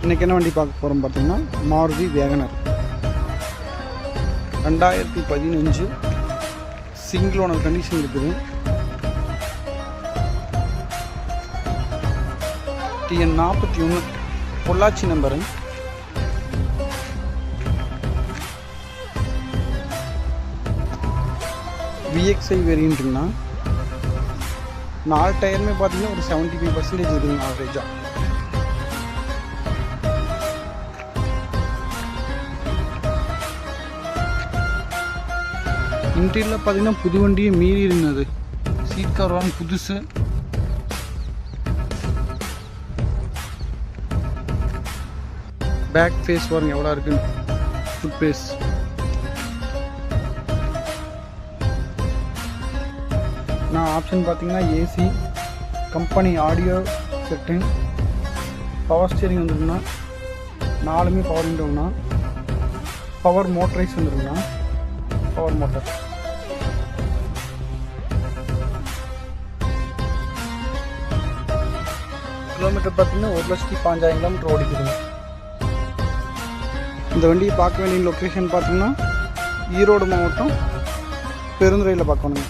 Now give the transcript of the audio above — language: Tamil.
இன்றைக்கி என்ன வண்டி பார்க்க போகிறோம் பார்த்தீங்கன்னா Maruti Wagon R 2015 single owner condition இருக்குது. TN 41 Pollachi number. VXI வேரியண்ட்டுங்கண்ணா. 4 டயருமே பார்த்தீங்கன்னா ஒரு 75% இருக்குதுங்க ஆவரேஜாக. இன்டீரியரில் பார்த்தீங்கன்னா புது வண்டியே மீறி இருந்தது. சீட் கவர்லாம் புதுசு. பேக் ஃபேஸ் பாருங்க எவ்வளோ இருக்குன்னு. ஃபுட் பேஸ் நான் ஆப்ஷன் பார்த்தீங்கன்னா AC, company audio setting, power steering வந்துருக்குண்ணா. 4மே பவர் விண்டோண்ணா. பவர் மோட்டரைஸ் வந்துருக்குண்ணா. Power motor. கிலோமீட்டர் பார்த்தீங்கன்னா 1,05,000 கிலோமீட்டர் ஓடிக்குதுங்க. இந்த வண்டியை பார்க்க வேண்டிய லொக்கேஷன் பார்த்தீங்கன்னா ஈரோடு மாவட்டம் பெருந்துறையில் பார்க்கணுங்க.